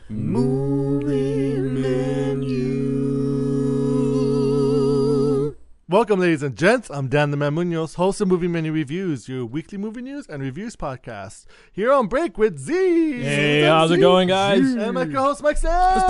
Movie Menu. Welcome, ladies and gents. I'm Dan the Man Muñoz, host of Movie Menu Reviews, your weekly movie news and reviews podcast. Here on break with Z. Hey, how's it going, guys? And my co-host, Mike Stan.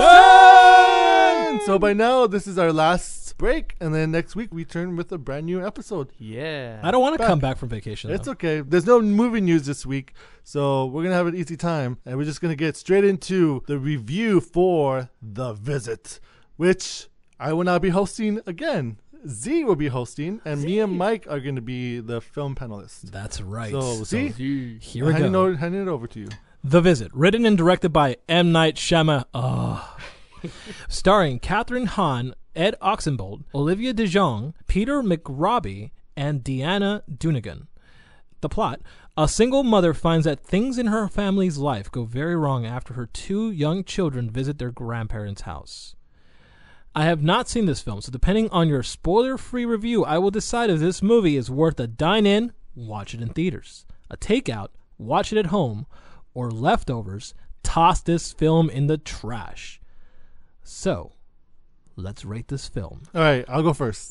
So by now, this is our last break, and then next week we turn with a brand new episode. Yeah. I don't want to come back from vacation. It's though. okay. There's no movie news this week, so we're going to have an easy time, and we're just going to get straight into the review for The Visit, which I will not be hosting again. Z will be hosting, and me and Mike are going to be the film panelists. That's right. So, Z, here we go. Handing it over to you. The Visit, written and directed by M. Night Shyamalan. Starring Catherine Hahn, Ed Oxenbould, Olivia de Jong, Peter McRobbie, and Deanna Dunigan. The plot: a single mother finds that things in her family's life go very wrong after her two young children visit their grandparents' house. I have not seen this film, so depending on your spoiler-free review, I will decide if this movie is worth a dine-in, watch it in theaters, a takeout, watch it at home, or leftovers, toss this film in the trash. So, let's rate this film. All right, I'll go first.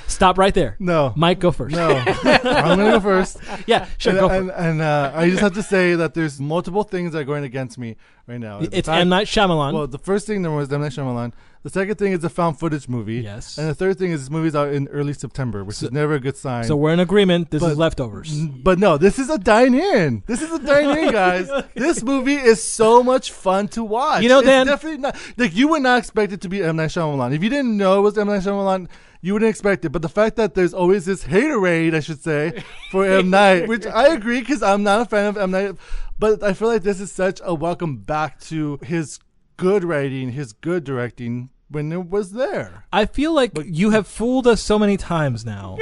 Stop right there. No. Mike, go first. No. I'm going to go first. Yeah, sure, go first. And I just have to say that there's multiple things that are going against me right now. It's M. Night Shyamalan. Well, the first thing there was M. Night Shyamalan. The second thing is a found footage movie. Yes. And the third thing is this movie's out in early September, which is never a good sign. So we're in agreement. This is leftovers. But no, this is a dine-in. This is a dine-in, guys. This movie is so much fun to watch. You know, it's Dan, definitely not. Like, you would not expect it to be M. Night Shyamalan. If you didn't know it was M. Night Shyamalan, you wouldn't expect it. But the fact that there's always this haterade, I should say, for M. Night, which I agree because I'm not a fan of M. Night. But I feel like this is such a welcome back to his good writing, his good directing, when it was there. I feel like you have fooled us so many times now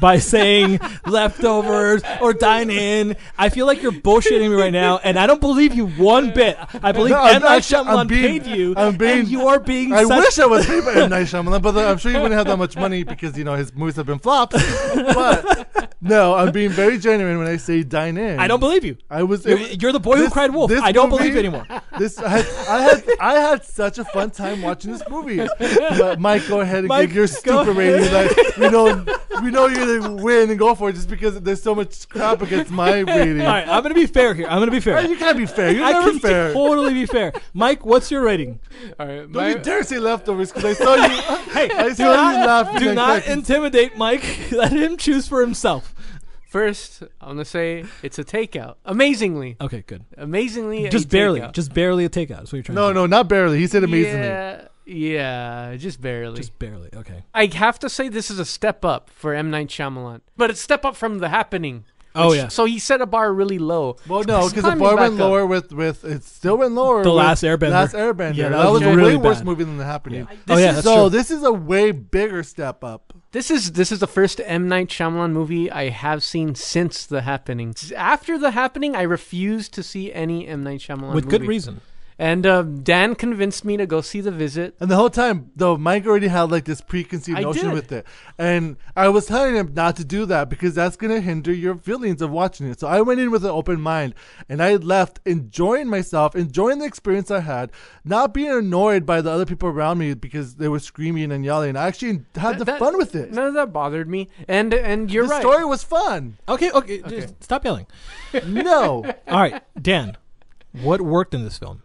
by saying leftovers or dine in. I feel like you're bullshitting me right now, and I don't believe you one bit. I believe M. Night Shyamalan paid you, and you are being I wish I was paid by M. Night Shyamalan, but I'm sure you wouldn't have that much money because, you know, his movies have been flops. But no, I'm being very genuine when I say dine in. I don't believe you. You're the boy who cried wolf. I don't believe you anymore. I had such a fun time watching this movie. But Mike, go ahead and give your stupid rating. Like, we know you're gonna win and go for it just because there's so much crap against my rating. All right, I'm gonna be fair here. You can't be fair. You're never fair. I can totally be fair. Mike, what's your rating? All right. Don't you dare say leftovers because I saw you. Hey, I saw you laughing. Do not intimidate Mike. Let him choose for himself. First, I'm going to say it's a takeout. Amazingly. Okay, good. Amazingly. Just barely. Just barely a takeout. That's what you're trying to say. No, not barely. He said amazingly. Yeah, just barely. Just barely. Okay. I have to say this is a step up for M. Night Shyamalan. But it's a step up from The Happening. Oh, yeah. So he set a bar really low. Well, no, because the bar went lower with it still went lower. The Last Airbender. Last Airbender. Yeah, that was a really way worse bad. movie than The Happening. Yeah. That's true. This is a way bigger step up. This is the first M. Night Shyamalan movie I have seen since The Happening. After The Happening, I refused to see any M. Night Shyamalan With movie. good reason. And Dan convinced me to go see The Visit. And the whole time, though, Mike already had like this preconceived notion with it. And I was telling him not to do that because that's going to hinder your feelings of watching it. So I went in with an open mind and I left enjoying myself, enjoying the experience I had, not being annoyed by the other people around me because they were screaming and yelling. I actually had the fun with it. None of that bothered me. And you're right. The story was fun. Okay. Just stop yelling. No. All right, Dan, what worked in this film?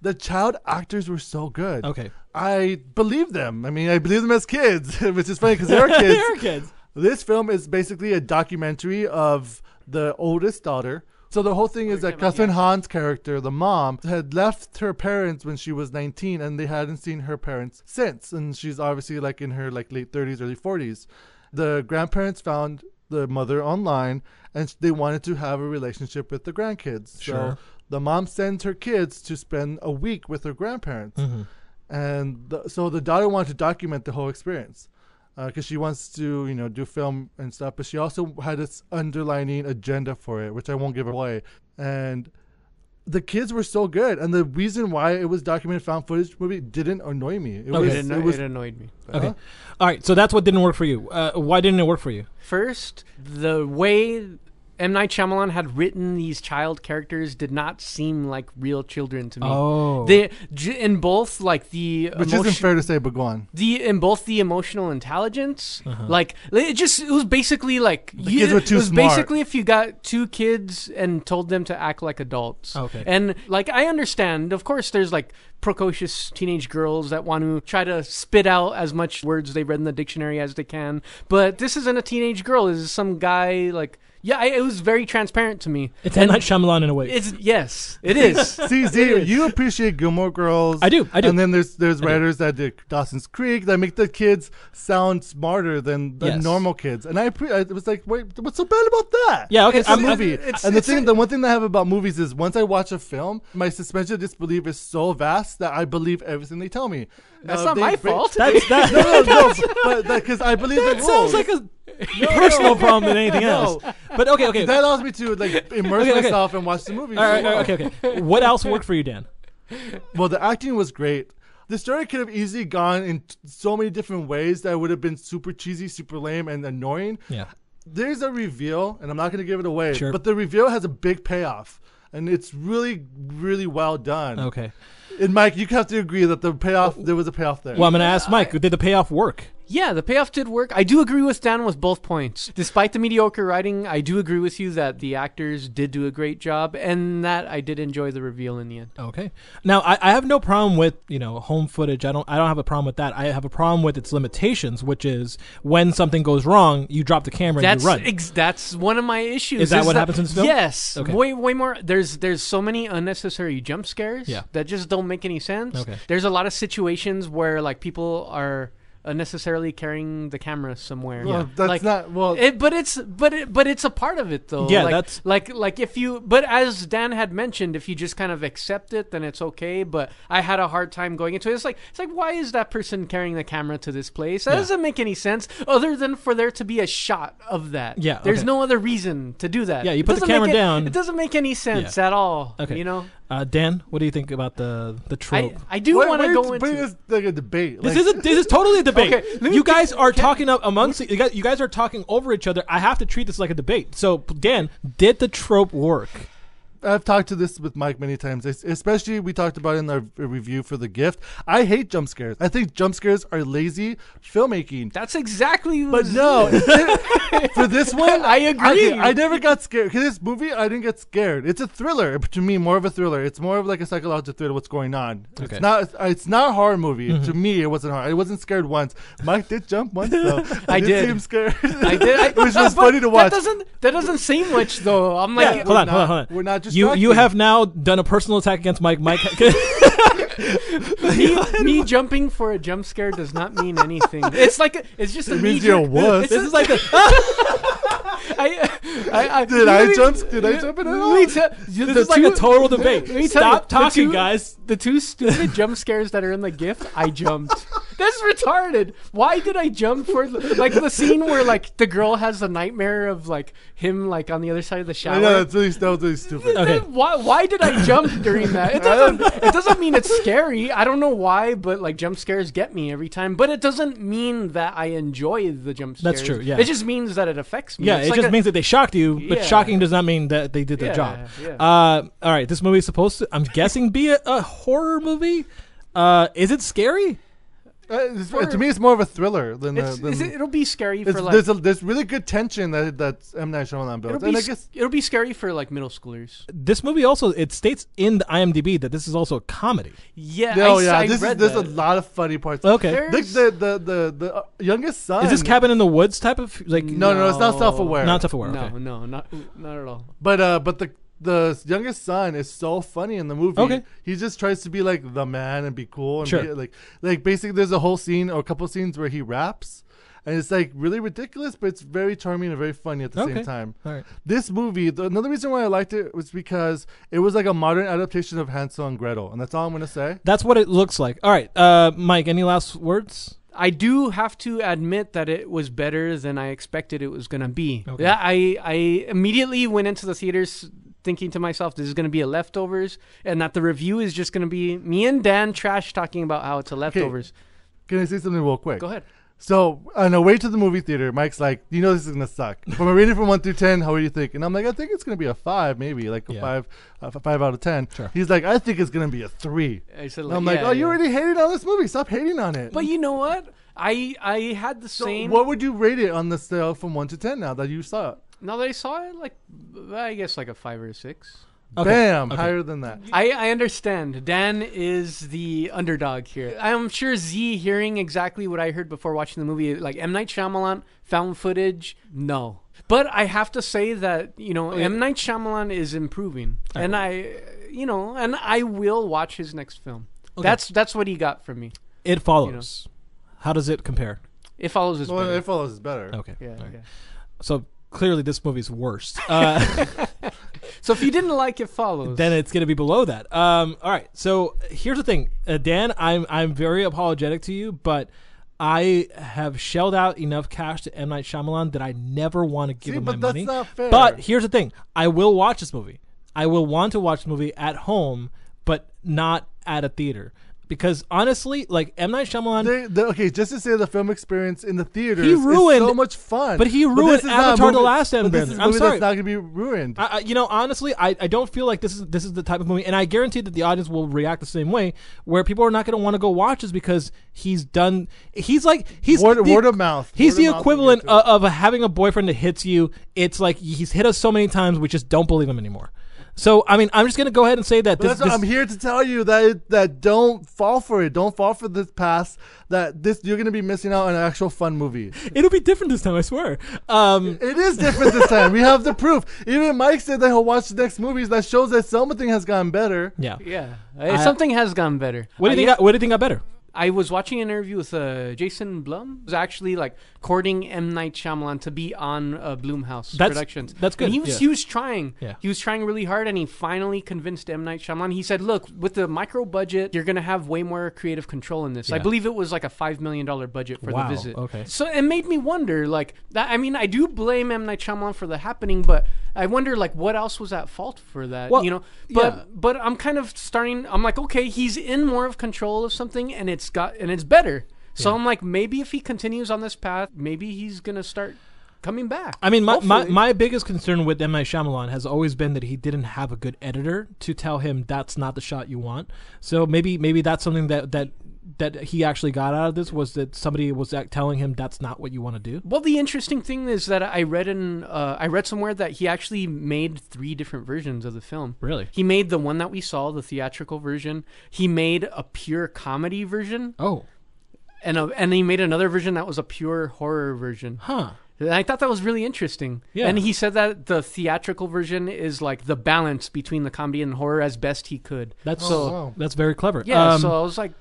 The child actors were so good. Okay. I believe them. I mean, I believe them as kids, which is funny because they are kids. They are kids. This film is basically a documentary of the oldest daughter. So the whole thing is that Catherine Hahn's character, the mom, had left her parents when she was 19 and they hadn't seen her parents since. And she's obviously like in her like late 30s, early 40s. The grandparents found the mother online and they wanted to have a relationship with the grandkids. Sure. So the mom sends her kids to spend a week with her grandparents. Mm-hmm. And so the daughter wanted to document the whole experience because she wants to, do film and stuff. But she also had this underlining agenda for it, which I won't give away. And the kids were so good. And the reason why it was documented found footage movie didn't annoy me. It annoyed me. Okay. All right. So that's what didn't work for you. Why didn't it work for you? First, the way M. Night Shyamalan had written these child characters did not seem like real children to me. Oh. They in both like the Which isn't fair to say, but go on. in both the emotional intelligence, like it was basically like kids were too it was smart. basically if you got two kids and told them to act like adults. Okay. And like I understand, of course, there's like precocious teenage girls that want to try to spit out as much words they read in the dictionary as they can. But this isn't a teenage girl. This is some guy like. Yeah, it was very transparent to me. It's M. Night Shyamalan in a way. Yes, it is. See, Z, you appreciate Gilmore Girls. I do. And then there's writers that did Dawson's Creek that make the kids sound smarter than Yes. normal kids. And I was like, wait, what's so bad about that? Yeah, okay. It's a movie. it's- The one thing that I have about movies is once I watch a film, my suspension of disbelief is so vast that I believe everything they tell me. That's Now, not my fault. That's that. No, but because I believe the That sounds rules. like a personal problem than anything else. But okay. That allows me to like immerse Okay. myself and watch the movie. All right, okay. What else worked for you, Dan? Well, the acting was great. The story could have easily gone in so many different ways that would have been super cheesy, super lame, and annoying. Yeah. There's a reveal, and I'm not going to give it away, Sure. but the reveal has a big payoff, and it's really, really well done. Okay. And Mike, you have to agree that there was a payoff there. Well, I'm going to ask Mike, did the payoff work? Yeah, the payoff did work. I do agree with Dan with both points. Despite the mediocre writing, I do agree with you that the actors did do a great job, and that I did enjoy the reveal in the end. Okay. Now, I have no problem with, home footage. I don't have a problem with that. I have a problem with its limitations, which is when something goes wrong, you drop the camera and you run. That's one of my issues. Is that what happens in this film? Yes. Okay. Way more. There's so many unnecessary jump scares Yeah. that just don't make any sense. Okay. There's a lot of situations where like people are unnecessarily carrying the camera somewhere. Well, that's like, not well. but it's a part of it though. Yeah, like, that's- like if you. But as Dan had mentioned, if you just kind of accept it, then it's okay. But I had a hard time going into it. It's like why is that person carrying the camera to this place? That doesn't make any sense other than for there to be a shot of that. Yeah, there's okay. no other reason to do that. Yeah, you It put the doesn't camera make down. It doesn't make any sense at all. Okay. You know. Dan, what do you think about the trope? I do want to go But into. it's like a debate. This is totally a debate. Okay, let me You guys are talking up amongst you guys are talking over each other. I have to treat this like a debate. So, Dan, did the trope work? I've talked to this with Mike many times, especially we talked about it in our review for The Gift. I hate jump scares. I think jump scares are lazy filmmaking. That's exactly. But no, for this one, I agree. I never got scared. Because this movie, I didn't get scared. It's a thriller. To me, more of a thriller. It's more of like a psychological thriller, what's going on. Okay. It's not a horror movie. To me, it wasn't horror. I wasn't scared once. Mike did jump once, though. I did. seem scared. I did. Which was but funny to watch. That doesn't say much though. I'm like, Yeah, hold on. We're not just You have now done a personal attack against Mike. Mike, me jumping for a jump scare does not mean anything. It's just a It means you're a wuss. this is like the. Did I jump it all? This is like a total debate. Stop talking, guys. The two stupid jump scares that are in The Gift, I jumped. That's retarded. Why did I jump for like the scene where like the girl has a nightmare of like him like on the other side of the shower? I know, that was really stupid. Okay. Why did I jump during that? It doesn't mean it's scary. I don't know why, but like jump scares get me every time. But it doesn't mean that I enjoy the jump scares. That's true, yeah. It just means that it affects me. Yeah, It's it like just means that they shocked you, but Yeah. shocking does not mean that they did their Yeah, job. yeah. All right, this movie is supposed to, I'm guessing, be a horror movie. Is it scary? To me, it's more of a thriller than. It'll be scary for like. There's really good tension that M. Night Shyamalan built, and I guess It'll be scary for like middle schoolers. This movie also, it states in the IMDb that this is also a comedy. Yeah. I there's read a that. lot of funny parts. Okay. There's- The youngest son. Is this Cabin in the Woods type of like? No, it's not self-aware. Not self-aware. No, Okay. no, not at all. But the youngest son is so funny in the movie. Okay. He just tries to be like the man and be cool and Sure. be, like basically there's a whole scene or a couple scenes where he raps. And it's like really ridiculous, but it's very charming and very funny at the Okay. same time. All right. This movie, another reason why I liked it was because it was like a modern adaptation of Hansel and Gretel. And that's all I'm going to say. That's what it looks like. All right, Mike, any last words? I do have to admit that it was better than I expected it was going to be. Okay. Yeah, I immediately went into the theaters thinking to myself, this is going to be a Leftovers, and that the review is just going to be me and Dan trash talking about how it's a Leftovers. Can I say something real quick? Go ahead. So on the way to the movie theater, Mike's like, "You know this is gonna suck." From a rating from 1 through 10, how do you think? And I'm like, "I think it's gonna be a 5, maybe like a 5 out of 10." Sure. He's like, "I think it's gonna be a 3." I said, And I'm like, "Oh, you already hated on this movie. Stop hating on it." But you know what? I had the So same. what would you rate it on the scale from 1 to 10 now that you saw it? Now that I saw it, like I guess like a 5 or a 6. Okay. Bam, Okay. higher than that. I understand. Dan is the underdog here. I'm sure Z, hearing exactly what I heard before watching the movie, like M. Night Shyamalan, found footage, no. But I have to say that, M. Night Shyamalan is improving. And I will watch his next film. Okay. That's what he got from me. It Follows. How does it compare? It Follows is Well, better. It Follows is better. Okay. Yeah, All right. yeah. So clearly this movie's worst. So if you didn't like It Follows, Then it's going to be below that. All right. So here's the thing, Dan. I'm very apologetic to you, but I have shelled out enough cash to M. Night Shyamalan that I never want to give him my but that's money. not fair. But here's the thing: I will watch this movie. I will want to watch the movie at home, but not at a theater. Because honestly, like M. Night Shyamalan, Okay, just to say the film experience in the theaters He ruined- is so much fun. but he ruined this is not a Avatar: The movie- Last but this Airbender. is a I'm movie sorry. that's not going to be ruined. Honestly, I don't feel like this is the type of movie, and I guarantee that the audience will react the same way, where people are not going to want to go watch this because he's Word of mouth. He's Word the of mouth equivalent will get to it. of having a boyfriend that hits you. It's like he's hit us so many times, we just don't believe him anymore. So, I mean, I'm just going to go ahead and say that But that's what I'm here to tell you that don't fall for it. Don't fall for this pass. You're going to be missing out on an actual fun movie. it'll be different this time, I swear. It is different this time. We have the proof. Even Mike said that he'll watch the next movies. That shows that something has gotten better. Yeah. yeah, something has gone better. What do you think? What do you think got better? I was watching an interview with Jason Blum. He was actually like courting M. Night Shyamalan to be on Blumhouse Productions. That's good. And he was trying. Yeah. He was trying really hard, and he finally convinced M. Night Shyamalan. He said, "Look, with the micro budget, you're gonna have way more creative control in this." Yeah. I believe it was like a $5 million budget for Wow, the visit. okay. So it made me wonder, like that. I mean, I do blame M. Night Shyamalan for the happening, but I wonder, like, what else was at fault for that? Well, But I'm kind of starting. I'm like, okay, he's in more of control of something, and it's better. So I'm like, maybe if he continues on this path, maybe he's gonna start coming back. I mean, Hopefully. my biggest concern with M. Night Shyamalan has always been that he didn't have a good editor to tell him that's not the shot you want. So maybe that's something that he actually got out of this, was that somebody was telling him that's not what you want to do. Well, the interesting thing is that I read somewhere that he actually made 3 different versions of the film. Really? He made the one that we saw, the theatrical version. He made a pure comedy version, Oh, and he made another version that was a pure horror version. huh. And I thought that was really interesting. Yeah. And he said that the theatrical version is like the balance between the comedy and horror as best he could. That's wow. that's very clever. Yeah, so I was like,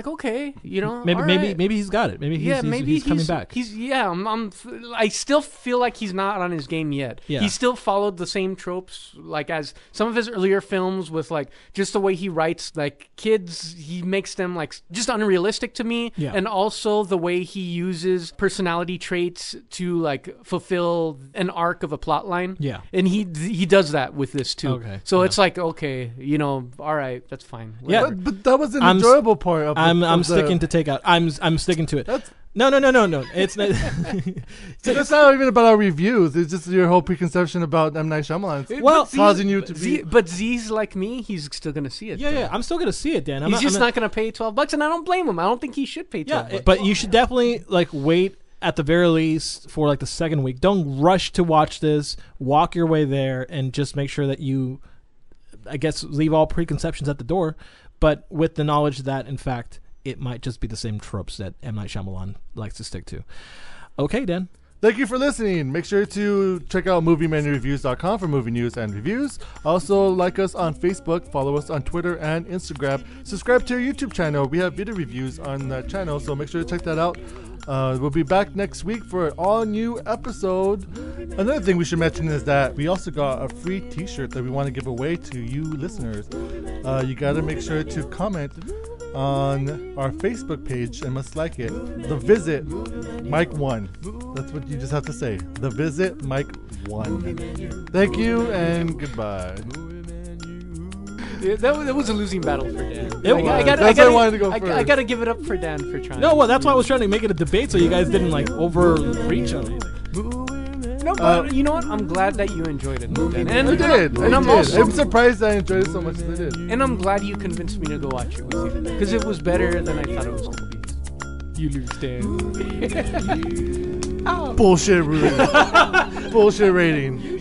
okay, maybe all maybe right. maybe he's got it. Maybe he's coming back. I still feel like he's not on his game yet. Yeah. He still followed the same tropes, like as some of his earlier films, with like just the way he writes, like kids, he makes them like just unrealistic to me. Yeah. And also the way he uses personality traits to like fulfill an arc of a plot line. Yeah. And he does that with this too. Okay. So Yeah. it's like, okay, all right, that's fine. Yeah. Whatever. But that was an I'm enjoyable part of I'm the, sticking to Takeout. I'm sticking to it. That's- No. It's not. So that's not even about our reviews. It's just your whole preconception about M. Night Shyamalan. It's Well, causing you to be. But Z's like me, he's still gonna see it. yeah, though. yeah. I'm still gonna see it, Dan. He's just not gonna pay $12, and I don't blame him. I don't think he should pay $12. Yeah, but you should definitely like wait at the very least for like the second week. Don't rush to watch this. Walk your way there and just make sure that you, I guess, leave all preconceptions at the door, but with the knowledge that in fact it might just be the same tropes that M. Night Shyamalan likes to stick to. Okay, Dan. Thank you for listening. Make sure to check out MovieMenuReviews.com for movie news and reviews. Also, like us on Facebook, follow us on Twitter and Instagram. Subscribe to our YouTube channel. We have video reviews on that channel, so make sure to check that out. We'll be back next week for an all-new episode. Another thing we should mention is that we also got a free t-shirt that we want to give away to you listeners. You got to make sure to comment on our Facebook page and must like it. The Visit Mike 1. That's what you just have to say. The Visit Mike 1. Thank you and goodbye. That was a losing battle for Dan. That's why I wanted to go I first. gotta give it up for Dan for trying. No, well, that's why I was trying to make it a debate so you guys didn't like overreach on anything. No, but you know what? I'm glad that you enjoyed it. Dan. I did. I'm surprised I enjoyed it so much as I did. And I'm glad you convinced me to go watch it with you because it was better than I thought it was going to be. You lose, Dan. Bullshit rating. Bullshit rating.